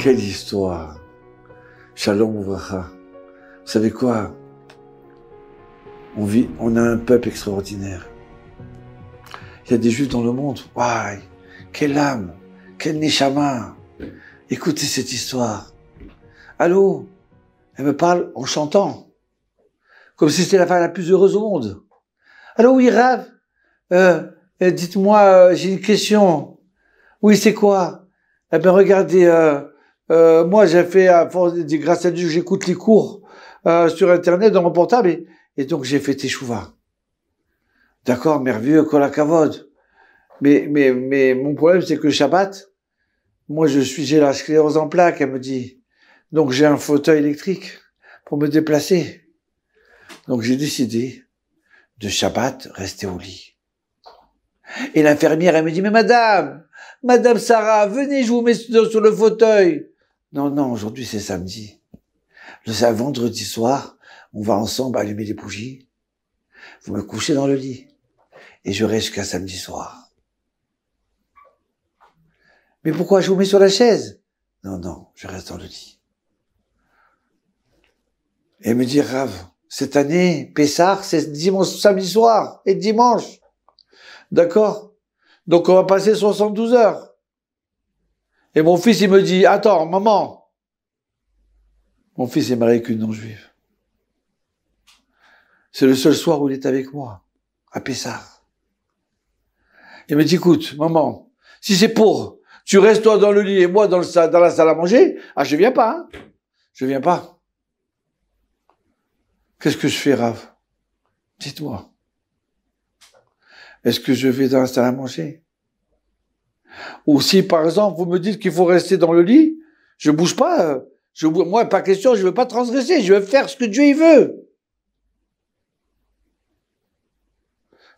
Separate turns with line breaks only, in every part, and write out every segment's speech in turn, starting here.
Quelle histoire. Shalom Ouvracha. Vous savez quoi? On a un peuple extraordinaire. Il y a des Juifs dans le monde. Waouh, quelle âme, quel neshama. Écoutez cette histoire. Allô? Elle me parle en chantant. Comme si c'était la femme la plus heureuse au monde. Allô, oui, Rav? Dites-moi, j'ai une question. Oui, c'est quoi? Eh ben, regardez, moi, j'ai fait, grâce à Dieu, j'écoute les cours sur Internet, dans mon portable, et donc j'ai fait Teshuvah. D'accord, merveilleux, kol hakavod. Mais mon problème, c'est que le Shabbat, moi, j'ai la sclérose en plaques, elle me dit. Donc, j'ai un fauteuil électrique pour me déplacer. Donc, j'ai décidé de Shabbat rester au lit. Et l'infirmière, elle me dit, mais madame Sarah, venez, je vous mets sur le fauteuil. Non, aujourd'hui, c'est samedi. Le vendredi soir, on va ensemble allumer les bougies. Vous me couchez dans le lit. Et je reste jusqu'à samedi soir. Mais pourquoi je vous mets sur la chaise? Non, je reste dans le lit. Et elle me dit, Rav, cette année, Pessah, c'est samedi soir et dimanche. D'accord? Donc on va passer 72 heures. Et mon fils, il me dit, attends, maman. Mon fils est marié avec une non-juive. C'est le seul soir où il est avec moi, à Pessah. Il me dit, écoute, maman, si c'est pour, tu restes toi dans le lit et moi dans la salle à manger, je viens pas, hein. Je viens pas. Qu'est-ce que je fais, Rav? Dites-moi. Est-ce que je vais dans la salle à manger? Ou si, par exemple, vous me dites qu'il faut rester dans le lit, je bouge pas. Moi, pas question, je veux pas transgresser, je veux faire ce que Dieu il veut.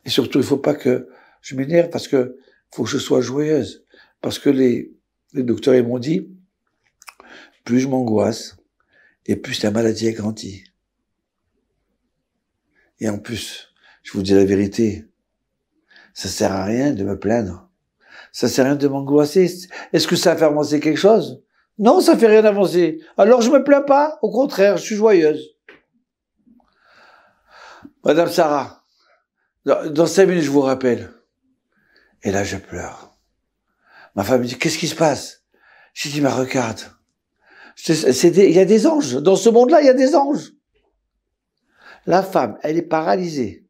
Et surtout, il faut pas que je m'énerve parce que faut que je sois joyeuse. Parce que les docteurs, ils m'ont dit, plus je m'angoisse, et plus la maladie est grandie. Et en plus, je vous dis la vérité, ça sert à rien de me plaindre. Ça sert à rien de m'angoisser. Est-ce que ça fait avancer quelque chose? Non, ça fait rien avancer. Alors je me plains pas, au contraire, je suis joyeuse. Madame Sarah, dans 5 minutes, je vous rappelle. Et là, je pleure. Ma femme me dit, qu'est-ce qui se passe? J'ai dit, mais regarde. Il y a des anges. Dans ce monde-là, il y a des anges. La femme, elle est paralysée.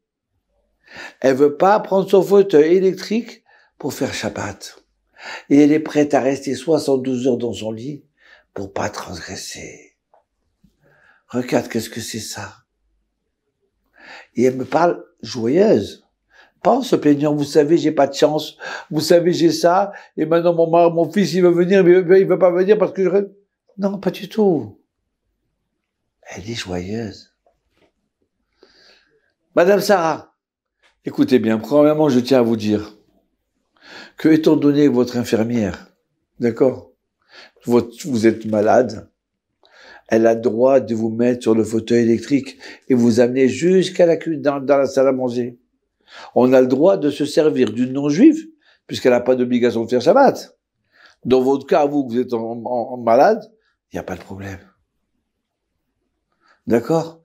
Elle veut pas prendre son fauteuil électrique pour faire Shabbat. Et elle est prête à rester 72 heures dans son lit pour pas transgresser. Regarde, qu'est-ce que c'est ça? Et elle me parle joyeuse. Pas en se plaignant, vous savez, j'ai pas de chance. Vous savez, j'ai ça. Et maintenant, mon fils, il veut venir, mais il veut pas venir parce que je... Non, pas du tout. Elle est joyeuse. Madame Sarah, écoutez bien, premièrement, je tiens à vous dire que, étant donné votre infirmière, d'accord, vous êtes malade, elle a le droit de vous mettre sur le fauteuil électrique et vous amener jusqu'à dans la salle à manger. On a le droit de se servir d'une non-juive, puisqu'elle n'a pas d'obligation de faire Shabbat. Dans votre cas, vous êtes en malade, il n'y a pas de problème. D'accord?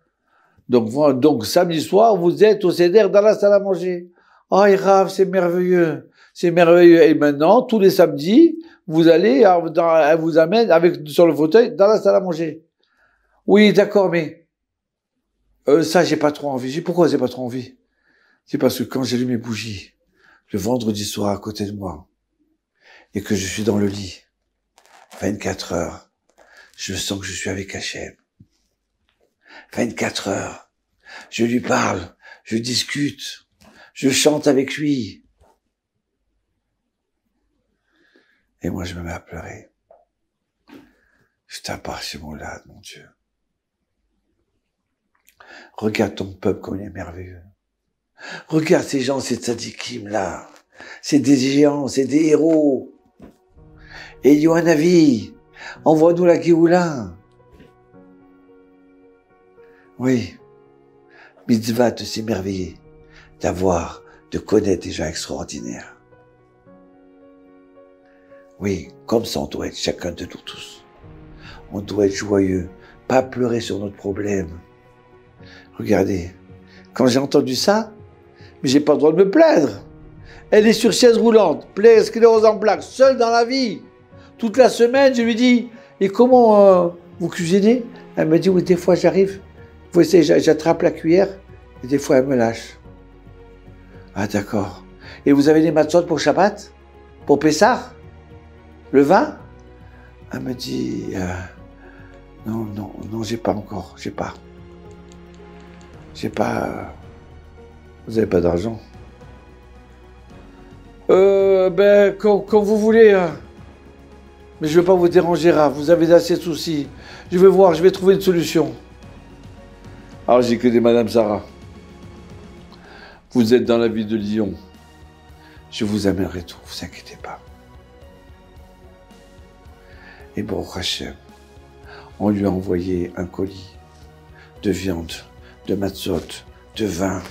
Donc, samedi soir, vous êtes au Seder dans la salle à manger. Oh, Rav, c'est merveilleux. C'est merveilleux. Et maintenant, tous les samedis, vous allez, elle vous amène sur le fauteuil dans la salle à manger. Oui, d'accord, mais, ça, j'ai pas trop envie. Pourquoi j'ai pas trop envie? C'est parce que quand j'allume mes bougies, le vendredi soir à côté de moi, et que je suis dans le lit, 24 heures, je sens que je suis avec Hachem. 24 heures. Je lui parle, je discute, je chante avec lui. Et moi, je me mets à pleurer. Je t'appartiens chez mon lad, mon Dieu. Regarde ton peuple comme il est merveilleux. Regarde ces gens, ces tzadikim là. C'est des géants, c'est des héros. Et Yohanavi, envoie-nous la Géoula. Oui, mitzvah de s'émerveiller, de connaître des gens extraordinaires. Oui, comme ça on doit être chacun de nous tous. On doit être joyeux, pas pleurer sur notre problème. Regardez, quand j'ai entendu ça, mais j'ai pas le droit de me plaindre. Elle est sur chaise roulante, sclérose en plaques, seule dans la vie. Toute la semaine, je lui dis, et comment vous cuisinez? Elle me dit, oui, des fois j'arrive, vous voyez, j'attrape la cuillère, et des fois elle me lâche. Ah d'accord. Et vous avez des matzot pour Shabbat? Pour Pessah? Le vin? Elle me dit, non, j'ai pas encore, j'ai pas. Vous avez pas d'argent? Quand vous voulez. Mais je ne vais pas vous déranger, Rav. Vous avez assez de soucis. Je vais voir, je vais trouver une solution. Alors j'ai que des Madame Sarah. Vous êtes dans la ville de Lyon. Je vous amènerai tout, vous inquiétez pas. Et bon, Hachem, on lui a envoyé un colis de viande, de matzot, de vin,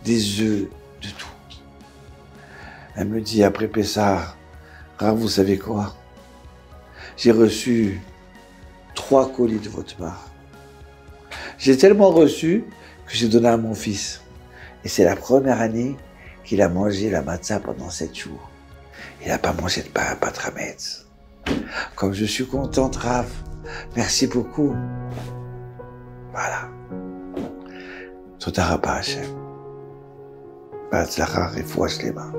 des œufs, de tout. Elle me dit après Pessah, Rav, vous savez quoi? J'ai reçu 3 colis de votre part. J'ai tellement reçu que j'ai donné à mon fils. Et c'est la première année qu'il a mangé la matzah pendant 7 jours. Il n'a pas mangé de pain à patrametz. Comme je suis contente, Rav. Merci beaucoup. Voilà. Toda rabba Hashem. Ba'atzlacha, refoua shlema.